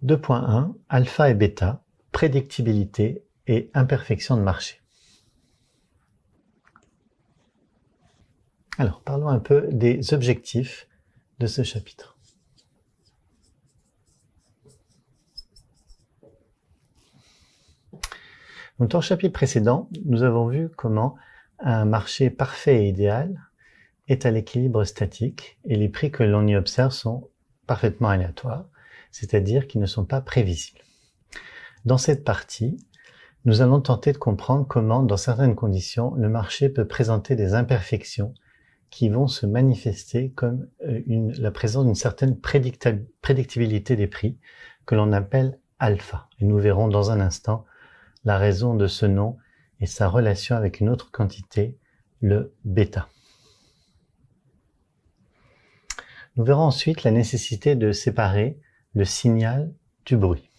2.1 Alpha et bêta, prédictibilité et imperfection de marché. Alors, parlons un peu des objectifs de ce chapitre. Donc, dans le chapitre précédent, nous avons vu comment un marché parfait et idéal est à l'équilibre statique et les prix que l'on y observe sont parfaitement aléatoires, c'est-à-dire qu'ils ne sont pas prévisibles. Dans cette partie, nous allons tenter de comprendre comment, dans certaines conditions, le marché peut présenter des imperfections qui vont se manifester comme la présence d'une certaine prédictibilité des prix que l'on appelle alpha. Et nous verrons dans un instant la raison de ce nom et sa relation avec une autre quantité, le bêta. Nous verrons ensuite la nécessité de séparer le signal du bruit.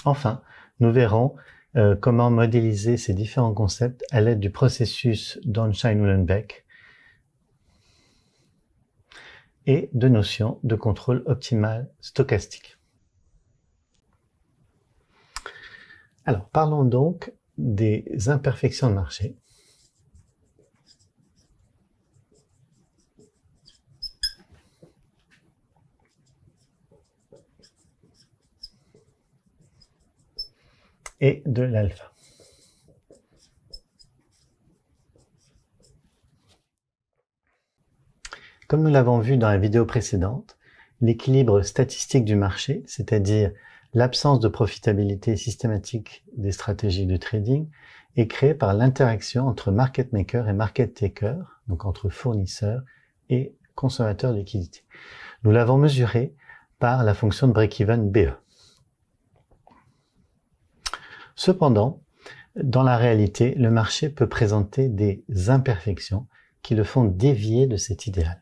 Enfin, nous verrons comment modéliser ces différents concepts à l'aide du processus d'Ornstein-Uhlenbeck et de notions de contrôle optimal stochastique. Alors, parlons donc des imperfections de marché. Et de l'alpha. Comme nous l'avons vu dans la vidéo précédente, l'équilibre statistique du marché, c'est-à-dire l'absence de profitabilité systématique des stratégies de trading, est créé par l'interaction entre market maker et market taker, donc entre fournisseurs et consommateurs de liquidités. Nous l'avons mesuré par la fonction de break-even BE. Cependant, dans la réalité, le marché peut présenter des imperfections qui le font dévier de cet idéal.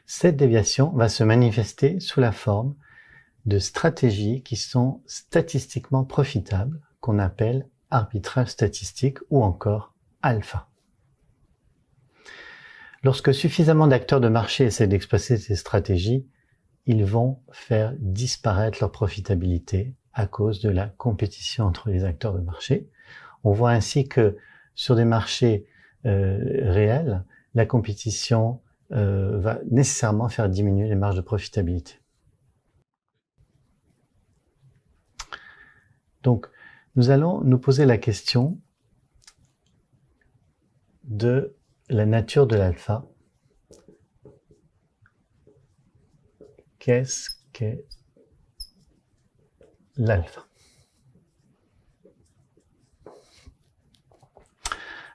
Cette déviation va se manifester sous la forme de stratégies qui sont statistiquement profitables, qu'on appelle arbitrage statistique ou encore alpha. Lorsque suffisamment d'acteurs de marché essaient d'exploiter ces stratégies, ils vont faire disparaître leur profitabilité à cause de la compétition entre les acteurs de marché. On voit ainsi que sur des marchés réels, la compétition va nécessairement faire diminuer les marges de profitabilité. Donc, nous allons nous poser la question de la nature de l'alpha. Qu'est-ce qu'est l'alpha?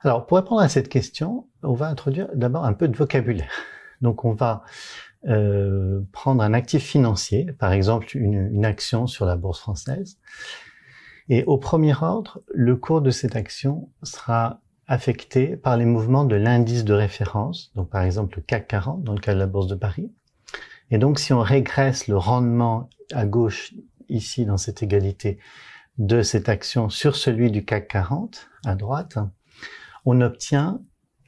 Alors, pour répondre à cette question, on va introduire d'abord un peu de vocabulaire. Donc, on va prendre un actif financier, par exemple une action sur la bourse française. Et au premier ordre, le cours de cette action sera affecté par les mouvements de l'indice de référence, donc par exemple le CAC 40 dans le cas de la bourse de Paris. Et donc, si on régresse le rendement à gauche, ici dans cette égalité, de cette action sur celui du CAC 40, à droite, on obtient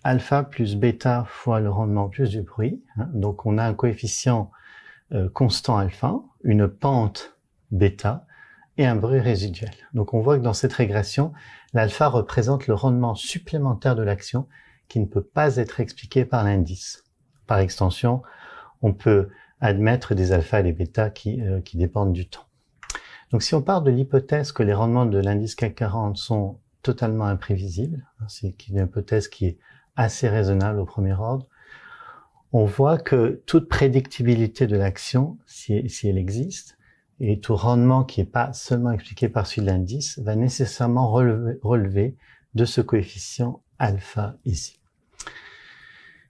alpha plus bêta fois le rendement plus du bruit. Donc, on a un coefficient constant alpha, une pente bêta et un bruit résiduel. Donc, on voit que dans cette régression, l'alpha représente le rendement supplémentaire de l'action qui ne peut pas être expliqué par l'indice. Par extension, on peut admettre des alphas et des bêtas qui dépendent du temps. Donc, si on part de l'hypothèse que les rendements de l'indice CAC 40 sont totalement imprévisibles, c'est une hypothèse qui est assez raisonnable au premier ordre, on voit que toute prédictibilité de l'action, si elle existe, et tout rendement qui n'est pas seulement expliqué par celui de l'indice, va nécessairement relever de ce coefficient alpha ici.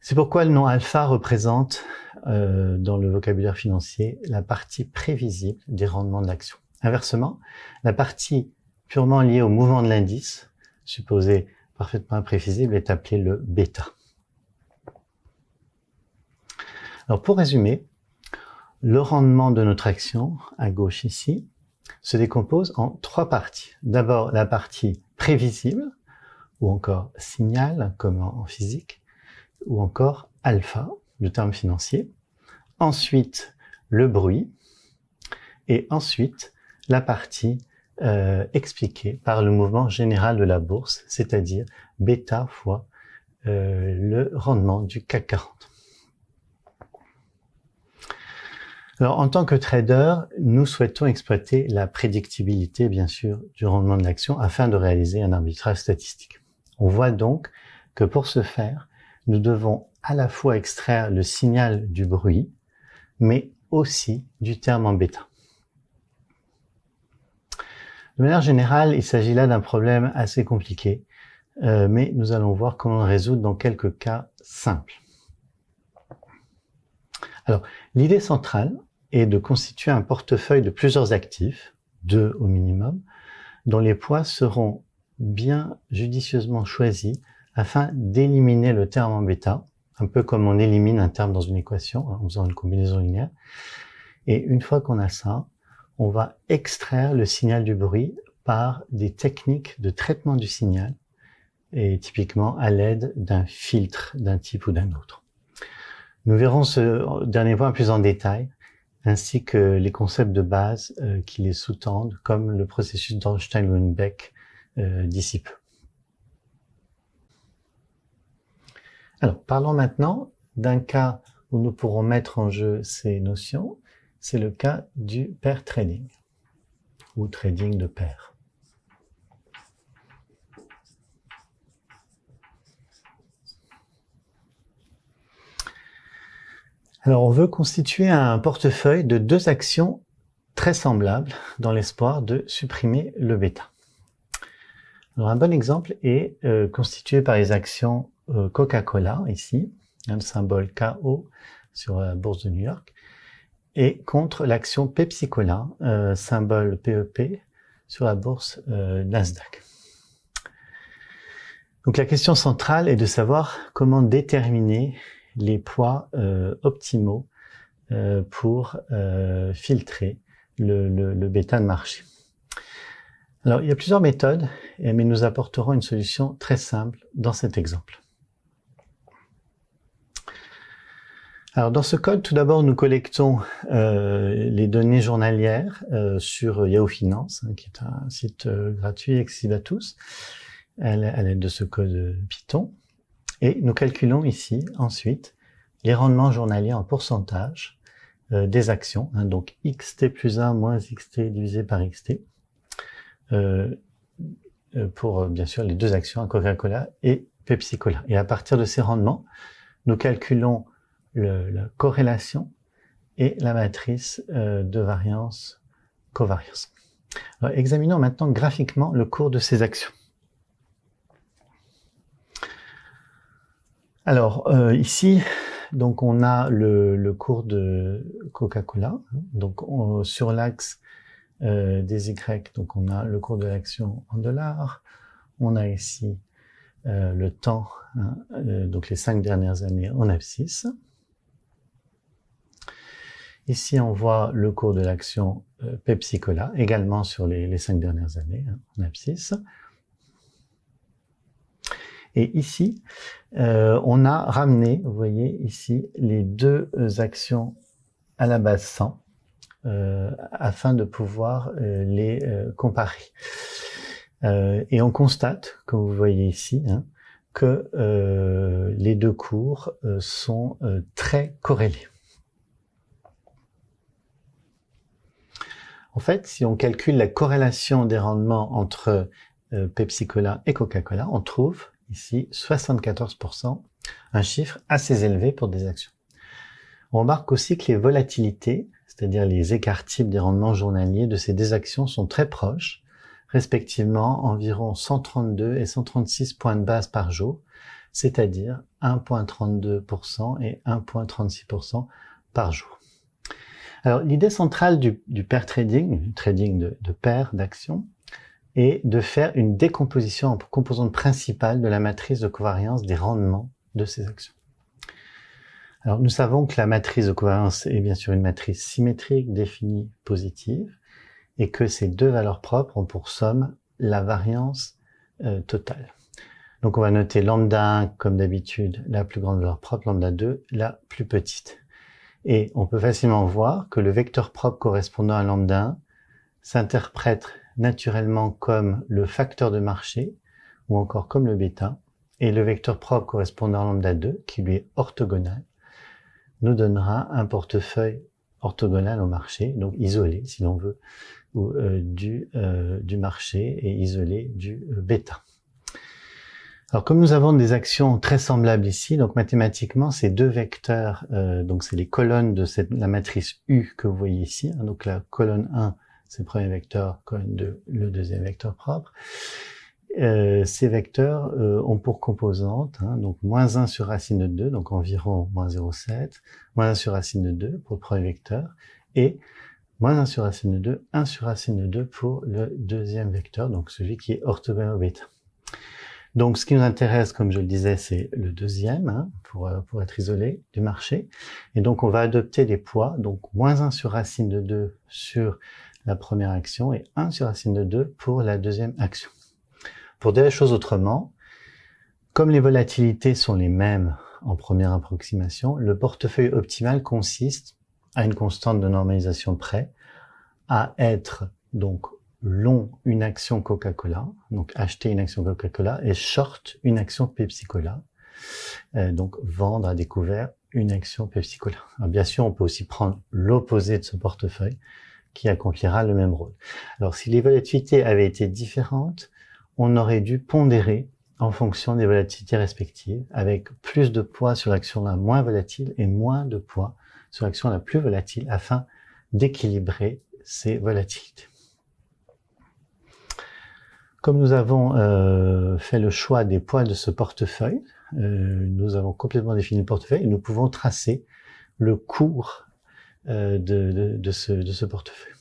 C'est pourquoi le nom alpha représente, dans le vocabulaire financier, la partie prévisible des rendements de l'action. Inversement, la partie purement liée au mouvement de l'indice, supposée parfaitement imprévisible, est appelée le bêta. Alors pour résumer, le rendement de notre action, à gauche ici, se décompose en trois parties. D'abord la partie prévisible, ou encore signal, comme en physique, ou encore alpha, le terme financier. Ensuite, le bruit, et ensuite la partie expliquée par le mouvement général de la bourse, c'est-à-dire bêta fois le rendement du CAC 40. Alors, en tant que trader, nous souhaitons exploiter la prédictibilité, bien sûr, du rendement de l'action afin de réaliser un arbitrage statistique. On voit donc que pour ce faire, nous devons à la fois extraire le signal du bruit, mais aussi du terme en bêta. De manière générale, il s'agit là d'un problème assez compliqué, mais nous allons voir comment le résoudre dans quelques cas simples. Alors, l'idée centrale est de constituer un portefeuille de plusieurs actifs, 2 au minimum, dont les poids seront bien judicieusement choisis afin d'éliminer le terme en bêta, un peu comme on élimine un terme dans une équation, en faisant une combinaison linéaire. Et une fois qu'on a ça, on va extraire le signal du bruit par des techniques de traitement du signal, et typiquement à l'aide d'un filtre d'un type ou d'un autre. Nous verrons ce dernier point plus en détail, ainsi que les concepts de base qui les sous-tendent, comme le processus d'Ornstein-Lundbeck d'ici peu. Alors, parlons maintenant d'un cas où nous pourrons mettre en jeu ces notions, c'est le cas du pair trading, ou trading de pair. Alors, on veut constituer un portefeuille de 2 actions très semblables dans l'espoir de supprimer le bêta. Alors, un bon exemple est constitué par les actions Coca-Cola, ici, le symbole KO sur la bourse de New York, et contre l'action Pepsi-Cola, symbole PEP, sur la bourse Nasdaq. Donc, la question centrale est de savoir comment déterminer les poids optimaux pour filtrer le bêta de marché. Alors, il y a plusieurs méthodes, mais nous apporterons une solution très simple dans cet exemple. Alors, dans ce code, tout d'abord, nous collectons les données journalières sur Yahoo Finance, qui est un site gratuit et accessible à tous, à l'aide de ce code Python. Et nous calculons ici, ensuite, les rendements journaliers en pourcentage des actions, donc xt plus 1 moins xt divisé par xt, pour bien sûr les 2 actions, Coca-Cola et Pepsi-Cola. Et à partir de ces rendements, nous calculons la corrélation et la matrice de variance covariance. Alors, examinons maintenant graphiquement le cours de ces actions. Alors ici, donc on a le cours de Coca-Cola. Donc sur l'axe des Y, donc on a le cours de l'action en dollars. On a ici le temps, donc les 5 dernières années en abscisse. Ici, on voit le cours de l'action Pepsi-Cola, également sur les 5 dernières années en abscisse. Et ici, on a ramené, vous voyez ici, les 2 actions à la base 100 afin de pouvoir les comparer. Et on constate, comme vous voyez ici, que les 2 cours sont très corrélés. En fait, si on calcule la corrélation des rendements entre Pepsi-Cola et Coca-Cola, on trouve ici 74%, un chiffre assez élevé pour des actions. On remarque aussi que les volatilités, c'est-à-dire les écarts types des rendements journaliers de ces 2 actions sont très proches, respectivement environ 132 et 136 points de base par jour, c'est-à-dire 1,32% et 1,36% par jour. Alors, l'idée centrale du pair trading, du trading de paires d'actions, est de faire une décomposition en composantes principales de la matrice de covariance des rendements de ces actions. Alors, nous savons que la matrice de covariance est bien sûr une matrice symétrique définie positive et que ces 2 valeurs propres ont pour somme la variance totale. Donc, on va noter lambda 1 comme d'habitude la plus grande valeur propre, lambda 2 la plus petite. Et on peut facilement voir que le vecteur propre correspondant à lambda 1 s'interprète naturellement comme le facteur de marché ou encore comme le bêta, et le vecteur propre correspondant à lambda 2, qui lui est orthogonal, nous donnera un portefeuille orthogonal au marché, donc isolé si l'on veut, du marché et isolé du bêta. Alors comme nous avons des actions très semblables ici, donc mathématiquement ces deux vecteurs, donc c'est les colonnes de la matrice U que vous voyez ici, hein, donc la colonne 1 c'est le premier vecteur, colonne 2 le deuxième vecteur propre. Ces vecteurs ont pour composante, hein, donc moins 1 sur racine de 2, donc environ moins 0,7, moins 1 sur racine de 2 pour le premier vecteur, et moins 1 sur racine de 2, 1 sur racine de 2 pour le deuxième vecteur, donc celui qui est orthogonal au bêta. Donc ce qui nous intéresse, comme je le disais, c'est le deuxième, hein, pour être isolé du marché. Et donc on va adopter des poids, donc moins 1 sur racine de 2 sur la première action et 1 sur racine de 2 pour la deuxième action. Pour dire les choses autrement, comme les volatilités sont les mêmes en première approximation, le portefeuille optimal consiste, à une constante de normalisation près, à être donc long une action Coca-Cola, donc acheter une action Coca-Cola, et short une action Pepsi-Cola, donc vendre à découvert une action Pepsi-Cola. Alors bien sûr, on peut aussi prendre l'opposé de ce portefeuille, qui accomplira le même rôle. Alors si les volatilités avaient été différentes, on aurait dû pondérer en fonction des volatilités respectives, avec plus de poids sur l'action la moins volatile et moins de poids sur l'action la plus volatile, afin d'équilibrer ces volatilités. Comme nous avons fait le choix des poids de ce portefeuille, nous avons complètement défini le portefeuille et nous pouvons tracer le cours de ce portefeuille.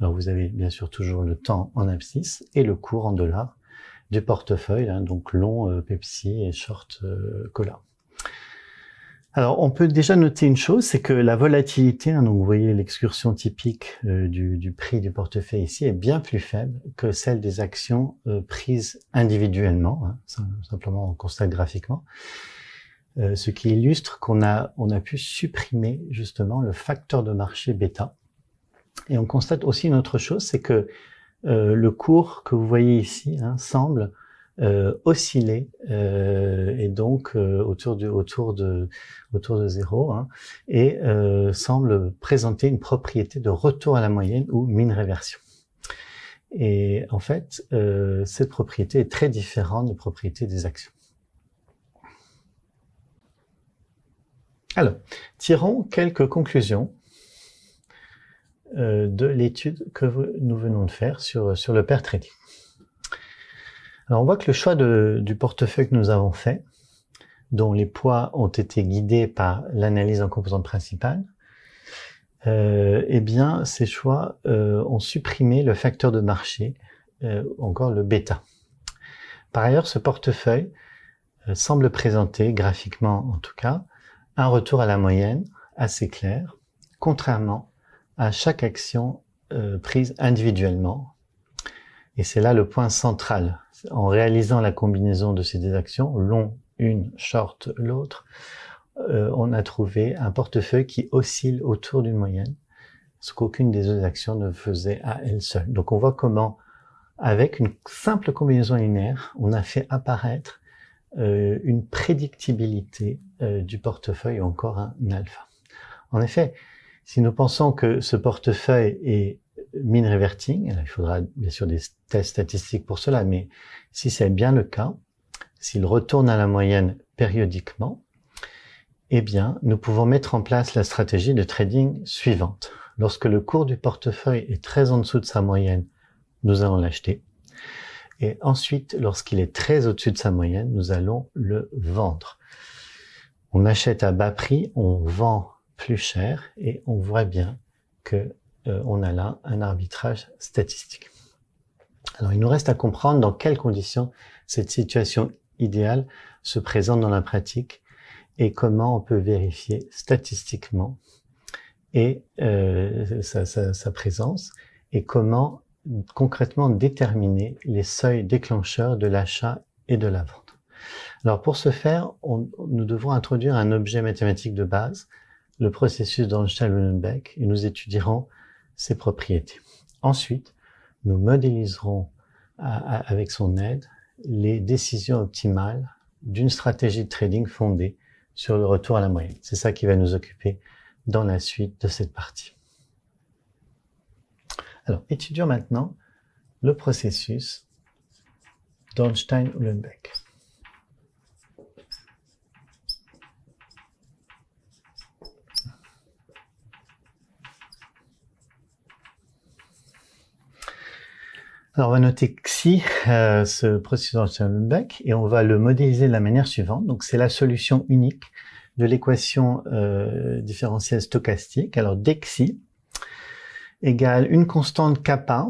Alors vous avez bien sûr toujours le temps en abscisse et le cours en dollars du portefeuille, hein, donc long Pepsi et short Cola. Alors on peut déjà noter une chose, c'est que la volatilité, hein, donc vous voyez l'excursion typique du prix du portefeuille ici, est bien plus faible que celle des actions prises individuellement, hein, simplement on constate graphiquement. Ce qui illustre qu'on a pu supprimer justement le facteur de marché bêta. Et on constate aussi une autre chose, c'est que le cours que vous voyez ici, hein, semble osciller et donc autour de 0, hein, et semble présenter une propriété de retour à la moyenne ou mean réversion. Et en fait, cette propriété est très différente de la propriété des actions. Alors, tirons quelques conclusions de l'étude que nous venons de faire sur le pair trading. Alors, on voit que le choix du portefeuille que nous avons fait, dont les poids ont été guidés par l'analyse en composantes principales, eh bien, ces choix ont supprimé le facteur de marché, encore le bêta. Par ailleurs, ce portefeuille semble présenter, graphiquement en tout cas, un retour à la moyenne assez clair, contrairement à chaque action prise individuellement. Et c'est là le point central. En réalisant la combinaison de ces deux actions, long une, short l'autre, on a trouvé un portefeuille qui oscille autour d'une moyenne, ce qu'aucune des deux actions ne faisait à elle seule. Donc on voit comment, avec une simple combinaison linéaire, on a fait apparaître une prédictibilité du portefeuille ou encore un alpha. En effet, si nous pensons que ce portefeuille est mean reverting, il faudra bien sûr des tests statistiques pour cela, mais si c'est bien le cas, s'il retourne à la moyenne périodiquement, eh bien, nous pouvons mettre en place la stratégie de trading suivante. Lorsque le cours du portefeuille est très en dessous de sa moyenne, nous allons l'acheter. Et ensuite, lorsqu'il est très au-dessus de sa moyenne, nous allons le vendre. On achète à bas prix, on vend plus cher et on voit bien que on a là un arbitrage statistique. Alors, il nous reste à comprendre dans quelles conditions cette situation idéale se présente dans la pratique et comment on peut vérifier statistiquement et sa présence et comment concrètement déterminer les seuils déclencheurs de l'achat et de la vente. Alors pour ce faire, nous devons introduire un objet mathématique de base, le processus d'Ornstein-Uhlenbeck et nous étudierons ses propriétés. Ensuite, nous modéliserons avec son aide les décisions optimales d'une stratégie de trading fondée sur le retour à la moyenne. C'est ça qui va nous occuper dans la suite de cette partie. Alors, étudions maintenant le processus d'Ornstein-Uhlenbeck. Alors, on va noter Xi, ce processus d'Ornstein-Uhlenbeck, et on va le modéliser de la manière suivante. Donc, c'est la solution unique de l'équation différentielle stochastique. Alors, dxi égale une constante kappa,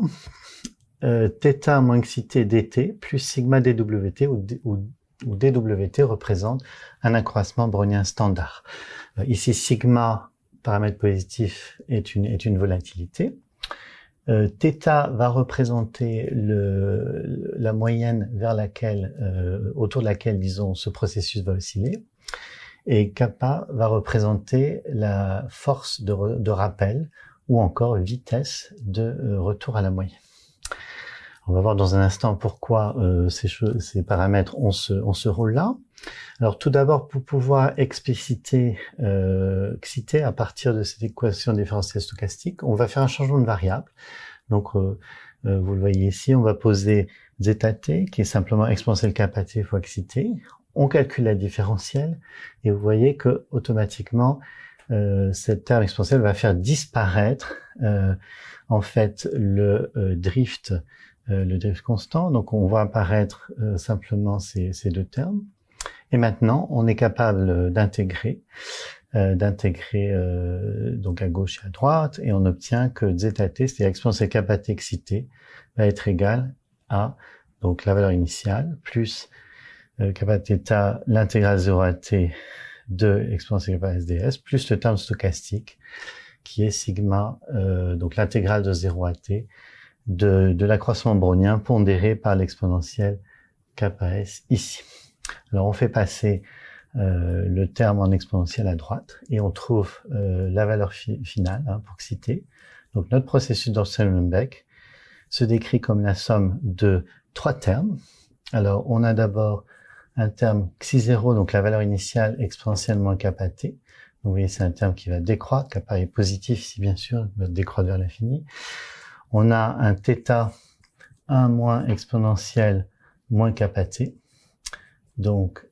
θ moins xit dt, plus sigma dwt, où dwt représente un accroissement brownien standard. Ici, sigma, paramètre positif, est une volatilité. Θ va représenter la moyenne vers laquelle, autour de laquelle, disons, ce processus va osciller, et kappa va représenter la force de rappel ou encore vitesse de retour à la moyenne. On va voir dans un instant pourquoi ces paramètres ont ce rôle-là. Alors tout d'abord, pour pouvoir expliciter xit à partir de cette équation différentielle stochastique, on va faire un changement de variable. Donc vous le voyez ici, on va poser zt qui est simplement exponentielle kappa t fois xit. On calcule la différentielle et vous voyez que automatiquement cette terme exponentielle va faire disparaître en fait le drift constant. Donc on voit apparaître simplement ces deux termes. Et maintenant, on est capable d'intégrer donc à gauche et à droite, et on obtient que zt, c'est-à-dire exponentielle kappa t xit, va être égal à donc la valeur initiale plus kappa θ, l'intégrale 0 à t de exponentielle kappa sds, plus le terme stochastique, qui est sigma, donc l'intégrale de 0 à t, de l'accroissement brownien pondéré par l'exponentielle kappa s ici. Alors on fait passer le terme en exponentielle à droite et on trouve la valeur finale pour xit. Donc notre processus d'Ornstein-Uhlenbeck se décrit comme la somme de trois termes. Alors on a d'abord un terme xi0, donc la valeur initiale exponentielle moins kappa t. Vous voyez, c'est un terme qui va décroître, kappa est positif ici bien sûr, il va décroître vers l'infini. On a un θ 1 moins exponentielle moins kappa t. Donc,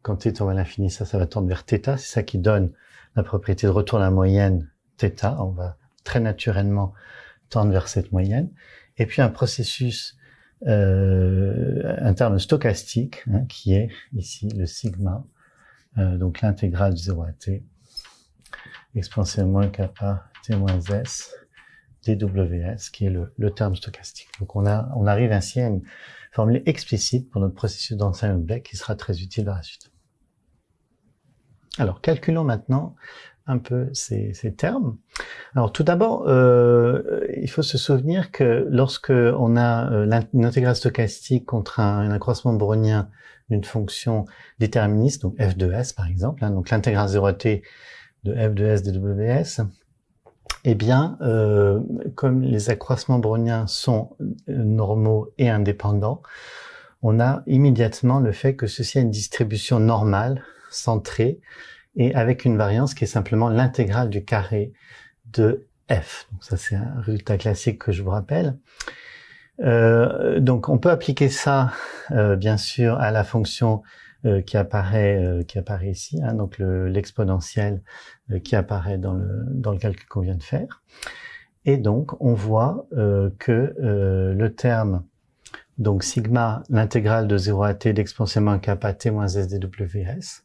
quand t tend à l'infini, ça va tendre vers θ. C'est ça qui donne la propriété de retour à la moyenne θ. On va très naturellement tendre vers cette moyenne. Et puis un processus, un terme stochastique, qui est ici le sigma, donc l'intégrale de 0 à t, exponentielle moins kappa t moins s, dws, qui est le terme stochastique. Donc on arrive ainsi à une formule explicite pour notre processus d'Ornstein-Uhlenbeck qui sera très utile dans la suite. Alors, calculons maintenant un peu ces termes. Alors, tout d'abord, il faut se souvenir que lorsque on a une intégrale stochastique contre un accroissement brownien d'une fonction déterministe, donc f de s par exemple, donc l'intégrale 0 à t de f de s dws, eh bien, comme les accroissements browniens sont normaux et indépendants, on a immédiatement le fait que ceci a une distribution normale, centrée, et avec une variance qui est simplement l'intégrale du carré de f. Donc ça, c'est un résultat classique que je vous rappelle. Donc on peut appliquer ça, bien sûr, à la fonction qui apparaît ici, donc l'exponentielle qui apparaît dans le calcul qu'on vient de faire. Et donc on voit que le terme donc sigma, l'intégrale de 0 à t d'exponentielle moins kappa t moins s dws,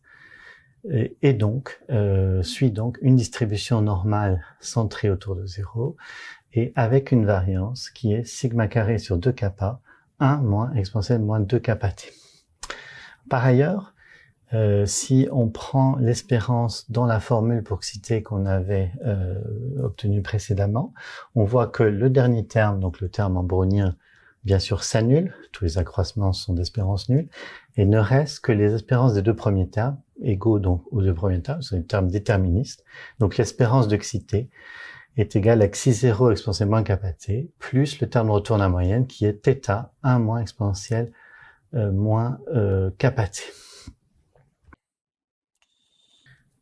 et donc suit donc une distribution normale centrée autour de 0 et avec une variance qui est sigma carré sur 2 kappa 1 moins exponentielle moins 2 kappa t. Par ailleurs, si on prend l'espérance dans la formule pour xit qu'on avait obtenue précédemment, on voit que le dernier terme, donc le terme en brownien, bien sûr s'annule, tous les accroissements sont d'espérance nulle, et ne reste que les espérances des deux premiers termes, égaux donc aux deux premiers termes, c'est un terme déterministe. Donc l'espérance de xité est égale à xi0 exponentielle moins kappa t, plus le terme de retour à la moyenne qui est θ 1 moins exponentielle moins kappa t.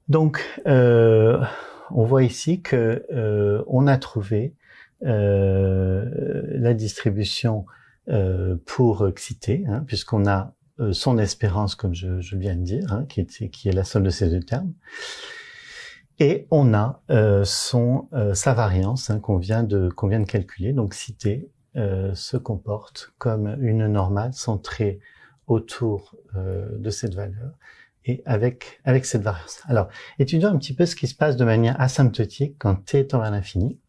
Donc, on voit ici que on a trouvé la distribution pour xité, hein, puisqu'on a son espérance, comme je viens de dire, hein, qui est la somme de ces deux termes, et on a sa variance, hein, qu'on vient de calculer. Donc xité se comporte comme une normale centrée autour de cette valeur et avec cette variance. Alors, étudions un petit peu ce qui se passe de manière asymptotique quand t tend vers l'infini.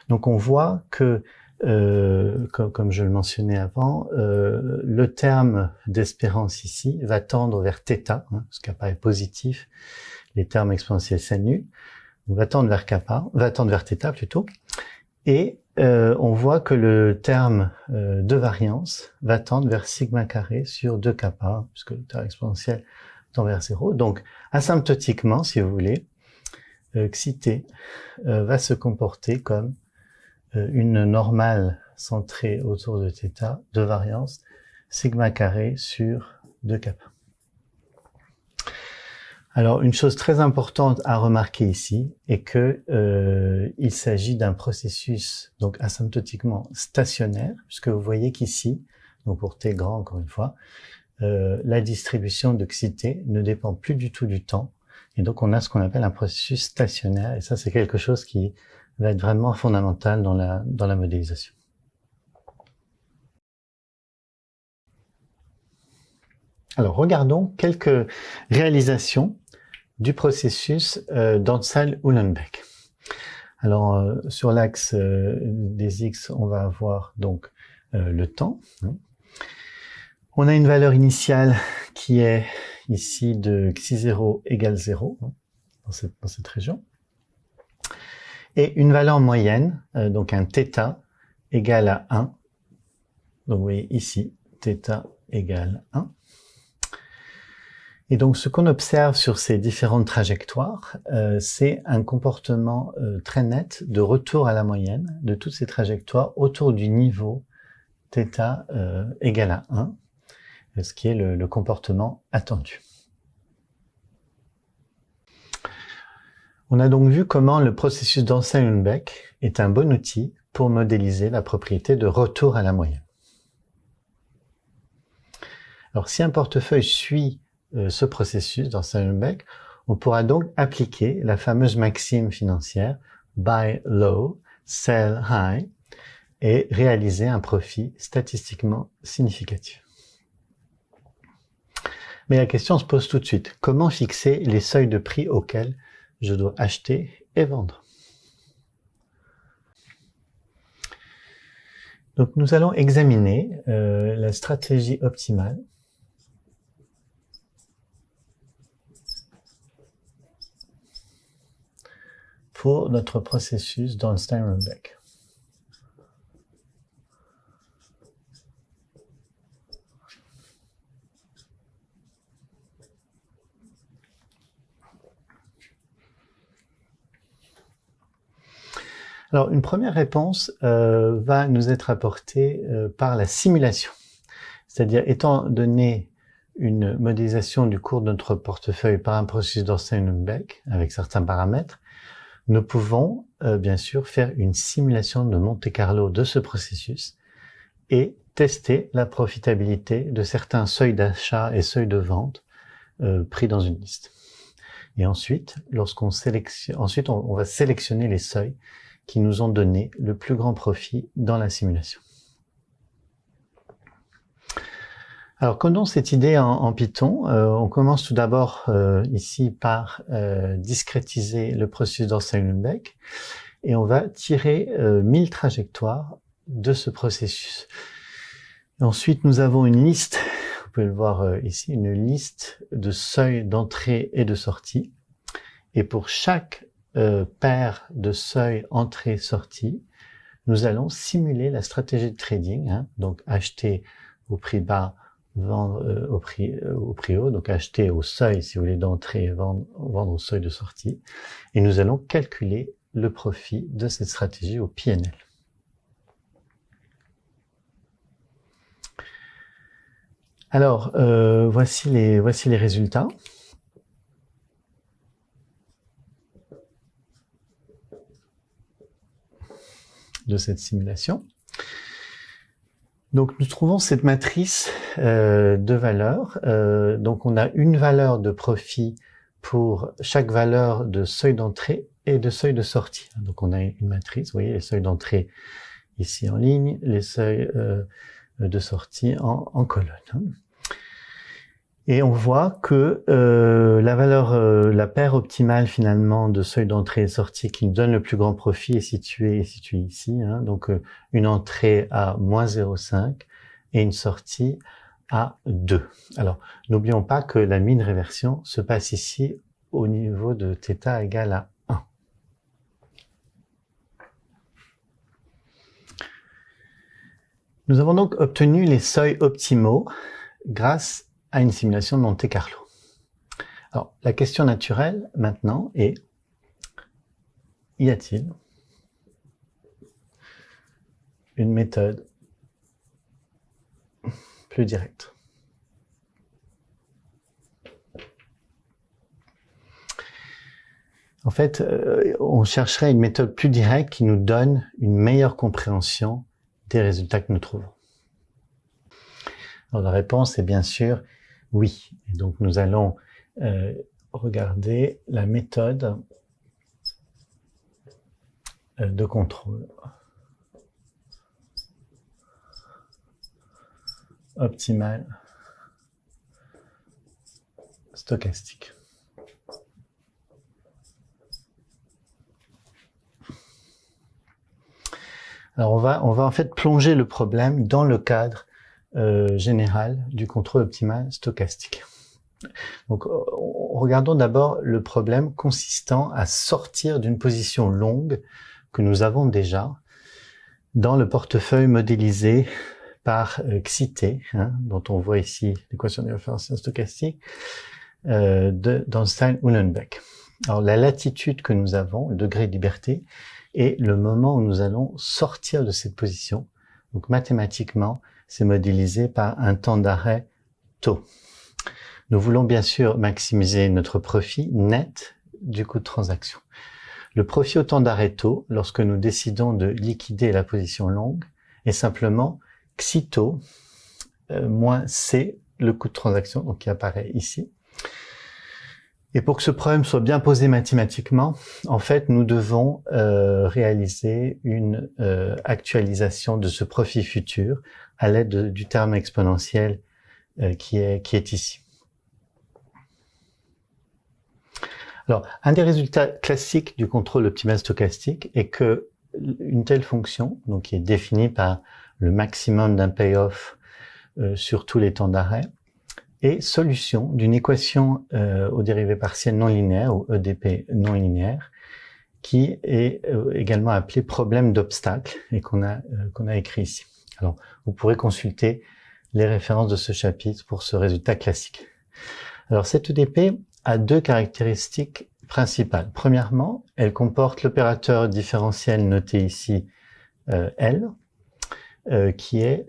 Donc on voit que, comme je le mentionnais avant, le terme d'espérance ici va tendre vers θ, hein, ce qui apparaît positif, les termes exponentiels s'annulent, on va tendre vers θ plutôt, et on voit que le terme de variance va tendre vers sigma carré sur 2 kappa, puisque le terme exponentiel tend vers 0. Donc, asymptotiquement, si vous voulez, xité va se comporter comme une normale centrée autour de θ de variance sigma carré sur 2 kappa. Alors, une chose très importante à remarquer ici est que il s'agit d'un processus donc asymptotiquement stationnaire, puisque vous voyez qu'ici, donc pour t grand encore une fois, la distribution de xité ne dépend plus du tout du temps, et donc on a ce qu'on appelle un processus stationnaire, et ça c'est quelque chose qui va être vraiment fondamental dans la modélisation. Alors regardons quelques réalisations du processus d'Ansel-Uhlenbeck. Alors sur l'axe des x, on va avoir donc le temps. On a une valeur initiale qui est ici de xi0 égale 0 dans cette région. Et une valeur moyenne, donc un θ égale à 1. Donc vous voyez ici, θ égale 1. Et donc ce qu'on observe sur ces différentes trajectoires, c'est un comportement très net de retour à la moyenne de toutes ces trajectoires autour du niveau θ égale à 1, ce qui est le comportement attendu. On a donc vu comment le processus d'Ansel-Uhlenbeck est un bon outil pour modéliser la propriété de retour à la moyenne. Alors si un portefeuille suit ce processus d'Ansel-Uhlenbeck, on pourra donc appliquer la fameuse maxime financière buy low, sell high et réaliser un profit statistiquement significatif. Mais la question se pose tout de suite. Comment fixer les seuils de prix auxquels je dois acheter et vendre? Donc nous allons examiner la stratégie optimale pour notre processus d'Ansel-Uhlenbeck. Alors, une première réponse va nous être apportée par la simulation. C'est-à-dire, étant donné une modélisation du cours de notre portefeuille par un processus d'Ansel-Uhlenbeck avec certains paramètres, nous pouvons bien sûr faire une simulation de Monte-Carlo de ce processus et tester la profitabilité de certains seuils d'achat et seuils de vente pris dans une liste. Et ensuite, on va sélectionner les seuils qui nous ont donné le plus grand profit dans la simulation. Alors, codons cette idée en Python. On commence tout d'abord ici par discrétiser le processus d'Ansel-Uhlenbeck et on va tirer 1000 trajectoires de ce processus. Et ensuite, nous avons une liste, vous pouvez le voir ici, une liste de seuils d'entrée et de sortie. Et pour chaque paire de seuils entrée-sortie, nous allons simuler la stratégie de trading, hein, donc acheter au prix bas vendre au prix haut, donc acheter au seuil, si vous voulez, d'entrée et vendre au seuil de sortie. Et nous allons calculer le profit de cette stratégie au P&L. Alors, voici les résultats. De cette simulation. Donc, nous trouvons cette matrice de valeurs. Donc, on a une valeur de profit pour chaque valeur de seuil d'entrée et de seuil de sortie. Donc, on a une matrice, vous voyez, les seuils d'entrée ici en ligne, les seuils de sortie en colonne. Et on voit que la valeur, la paire optimale finalement de seuil d'entrée et sortie qui nous donne le plus grand profit est située ici. Hein, donc une entrée à moins 0,5 et une sortie à 2. Alors n'oublions pas que la mean réversion se passe ici au niveau de θ égale à 1. Nous avons donc obtenu les seuils optimaux grâce à une simulation de Monte Carlo. Alors, la question naturelle, maintenant, est, y a-t-il une méthode plus directe? En fait, on chercherait une méthode plus directe qui nous donne une meilleure compréhension des résultats que nous trouvons. Alors, la réponse est bien sûr oui. Et donc, nous allons regarder la méthode de contrôle optimale stochastique. Alors, on va en fait plonger le problème dans le cadre général du contrôle optimal stochastique. Donc, regardons d'abord le problème consistant à sortir d'une position longue que nous avons déjà dans le portefeuille modélisé par Xité, hein, dont on voit ici l'équation de référentiel stochastique d'Einstein-Uhlenbeck. Alors, la latitude que nous avons, le degré de liberté, est le moment où nous allons sortir de cette position. Donc, mathématiquement, c'est modélisé par un temps d'arrêt taux. Nous voulons bien sûr maximiser notre profit net du coût de transaction. Le profit au temps d'arrêt taux, lorsque nous décidons de liquider la position longue, est simplement xi taux moins c, le coût de transaction, donc qui apparaît ici. Et pour que ce problème soit bien posé mathématiquement, en fait, nous devons réaliser une actualisation de ce profit futur à l'aide du terme exponentiel qui est ici. Alors, un des résultats classiques du contrôle optimal stochastique est que une telle fonction, donc qui est définie par le maximum d'un payoff sur tous les temps d'arrêt, est solution d'une équation aux dérivées partielles non linéaires, ou EDP non linéaire, qui est également appelé problème d'obstacle et qu'on a écrit ici. Alors, vous pourrez consulter les références de ce chapitre pour ce résultat classique. Alors, cette EDP a deux caractéristiques principales. Premièrement, elle comporte l'opérateur différentiel noté ici L, qui est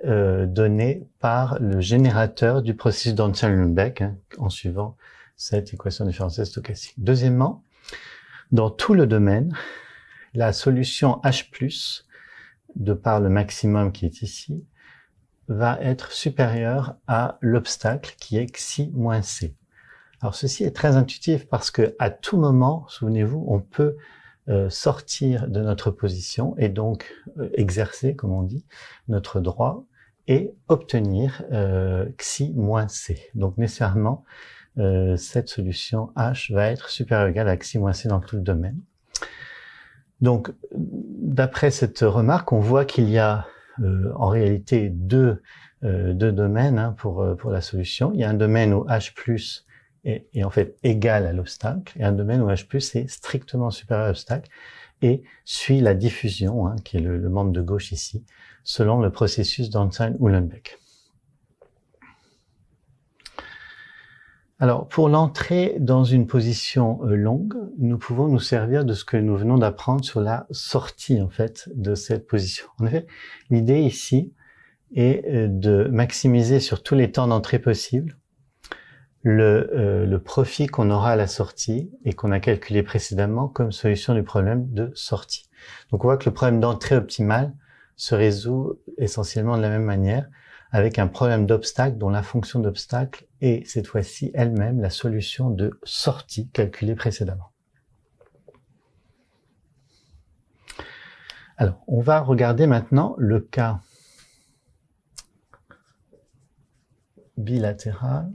donné par le générateur du processus d'Einstein-Uhlenbeck, hein, en suivant cette équation différentielle stochastique. Deuxièmement, dans tout le domaine, la solution H+, de par le maximum qui est ici, va être supérieure à l'obstacle qui est xi moins c. Alors ceci est très intuitif parce que à tout moment, souvenez-vous, on peut sortir de notre position et donc exercer, comme on dit, notre droit et obtenir xi moins c. Donc nécessairement, cette solution H va être supérieure ou égale à xi moins c dans tout le domaine. Donc, d'après cette remarque, on voit qu'il y a en réalité deux domaines hein, pour la solution. Il y a un domaine où H+ est en fait égal à l'obstacle, et un domaine où H+ est strictement supérieur à l'obstacle et suit la diffusion, hein, qui est le membre de gauche ici, selon le processus d'Einstein-Uhlenbeck. Alors, pour l'entrée dans une position longue, nous pouvons nous servir de ce que nous venons d'apprendre sur la sortie, en fait, de cette position. En effet, l'idée ici est de maximiser sur tous les temps d'entrée possibles le profit qu'on aura à la sortie et qu'on a calculé précédemment comme solution du problème de sortie. Donc, on voit que le problème d'entrée optimale se résout essentiellement de la même manière, avec un problème d'obstacle dont la fonction d'obstacle est cette fois-ci elle-même la solution de sortie calculée précédemment. Alors, on va regarder maintenant le cas bilatéral.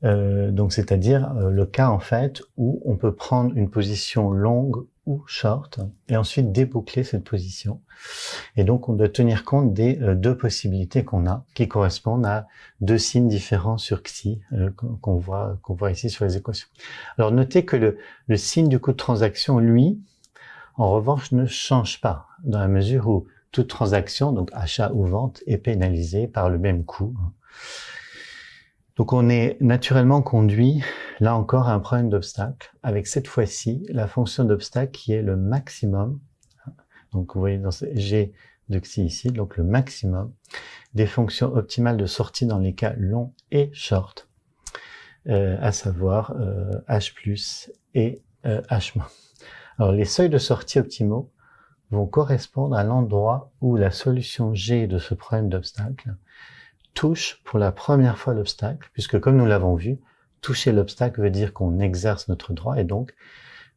Donc, c'est-à-dire le cas en fait où on peut prendre une position longue ou short et ensuite déboucler cette position. Et donc, on doit tenir compte des deux possibilités qu'on a, qui correspondent à deux signes différents sur xi qu'on voit ici sur les équations. Alors, notez que le signe du coût de transaction, lui, en revanche, ne change pas dans la mesure où toute transaction, donc achat ou vente, est pénalisée par le même coût. Donc, on est naturellement conduit, là encore, à un problème d'obstacle, avec cette fois-ci la fonction d'obstacle qui est le maximum. Donc, vous voyez dans ce G de xi ici, donc le maximum des fonctions optimales de sortie dans les cas long et short, à savoir h plus et h-. Alors, les seuils de sortie optimaux vont correspondre à l'endroit où la solution G de ce problème d'obstacle touche pour la première fois l'obstacle, puisque comme nous l'avons vu, toucher l'obstacle veut dire qu'on exerce notre droit et donc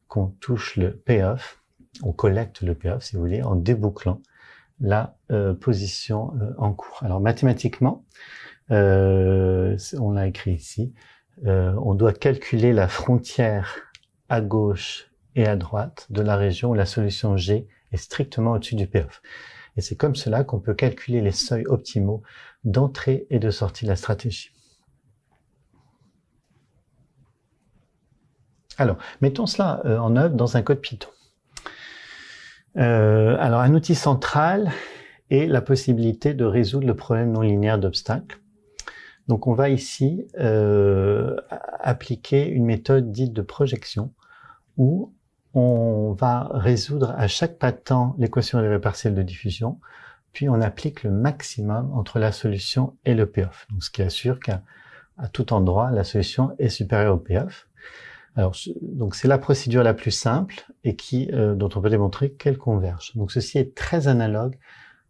qu'on touche le payoff, on collecte le payoff, si vous voulez, en débouclant la position en cours. Alors mathématiquement, on l'a écrit ici, on doit calculer la frontière à gauche et à droite de la région où la solution G est strictement au-dessus du payoff. Et c'est comme cela qu'on peut calculer les seuils optimaux d'entrée et de sortie de la stratégie. Alors, mettons cela en œuvre dans un code Python. Alors, un outil central est la possibilité de résoudre le problème non linéaire d'obstacle. Donc, on va ici appliquer une méthode dite de projection où on va résoudre à chaque pas de temps l'équation des partielle de diffusion, puis on applique le maximum entre la solution et le payoff. Donc, ce qui assure qu'à tout endroit, la solution est supérieure au payoff. Alors, donc c'est la procédure la plus simple et dont on peut démontrer qu'elle converge. Donc, ceci est très analogue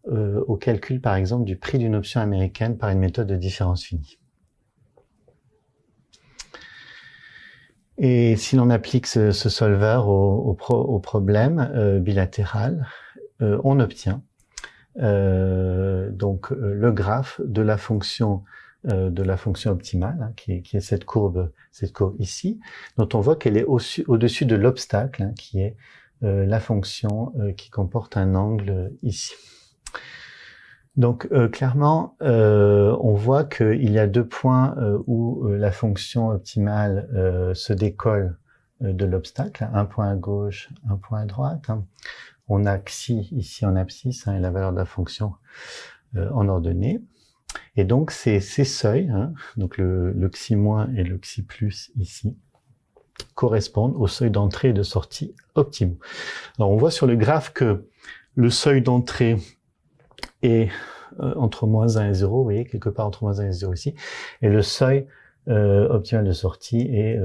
au calcul, par exemple, du prix d'une option américaine par une méthode de différence finie. Et si l'on applique ce solver au problème bilatéral, on obtient donc le graphe de la fonction optimale, hein, qui est cette courbe ici, dont on voit qu'elle est au-dessus de l'obstacle, hein, qui est la fonction qui comporte un angle ici. Donc clairement, on voit qu'il y a deux points où la fonction optimale se décolle de l'obstacle, un point à gauche, un point à droite. Hein. On a xi ici en abscisse, hein, et la valeur de la fonction en ordonnée. Et donc ces seuils, hein, donc le xi- et le xi plus ici, correspondent aux seuils d'entrée et de sortie optimaux. Alors on voit sur le graphe que le seuil d'entrée est entre moins 1 et 0, vous voyez, quelque part entre moins 1 et 0 ici, et le seuil optimal de sortie est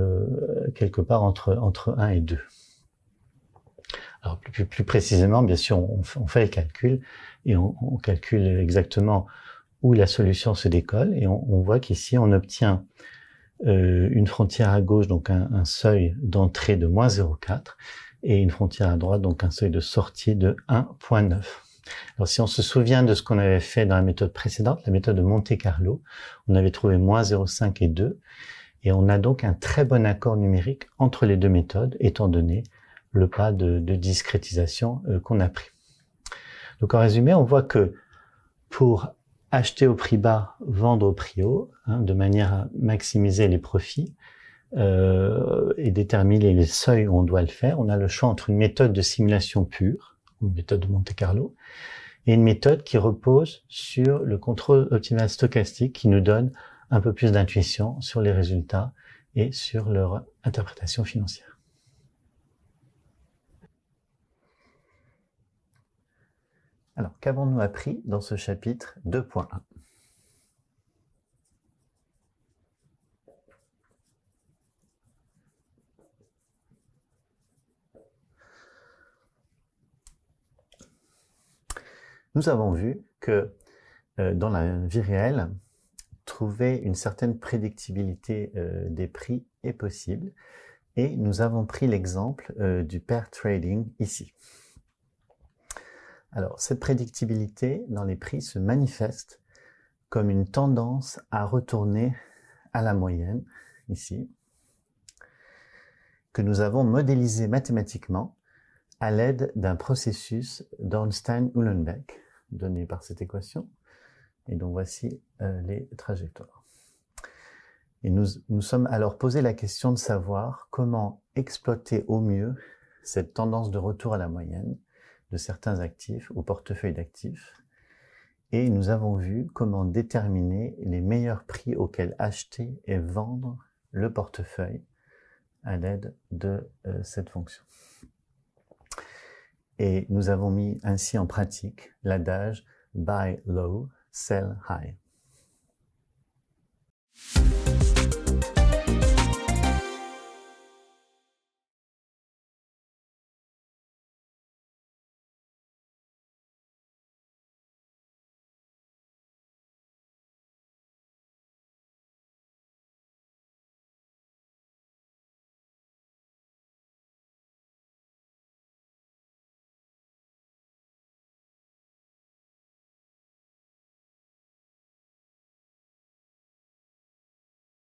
quelque part entre 1 et 2. Alors plus précisément, bien sûr, on fait le calcul, et on calcule exactement où la solution se décolle, et on voit qu'ici on obtient une frontière à gauche, donc un seuil d'entrée de moins 0,4, et une frontière à droite, donc un seuil de sortie de 1,9. Alors si on se souvient de ce qu'on avait fait dans la méthode précédente, la méthode de Monte-Carlo, on avait trouvé moins 0,5 et 2, et on a donc un très bon accord numérique entre les deux méthodes, étant donné le pas de discrétisation qu'on a pris. Donc en résumé, on voit que pour acheter au prix bas, vendre au prix haut, hein, de manière à maximiser les profits et déterminer les seuils où on doit le faire, on a le choix entre une méthode de simulation pure, ou une méthode de Monte-Carlo, et une méthode qui repose sur le contrôle optimal stochastique qui nous donne un peu plus d'intuition sur les résultats et sur leur interprétation financière. Alors, qu'avons-nous appris dans ce chapitre 2.1 ? Nous avons vu que dans la vie réelle, trouver une certaine prédictibilité des prix est possible, et nous avons pris l'exemple du pair trading ici. Alors, cette prédictibilité dans les prix se manifeste comme une tendance à retourner à la moyenne, ici, que nous avons modélisé mathématiquement à l'aide d'un processus d'Ornstein-Uhlenbeck, donné par cette équation. Et donc voici les trajectoires. Et nous sommes alors posé la question de savoir comment exploiter au mieux cette tendance de retour à la moyenne de certains actifs ou portefeuilles d'actifs. Et nous avons vu comment déterminer les meilleurs prix auxquels acheter et vendre le portefeuille à l'aide de cette fonction. Et nous avons mis ainsi en pratique l'adage « buy low, sell high ».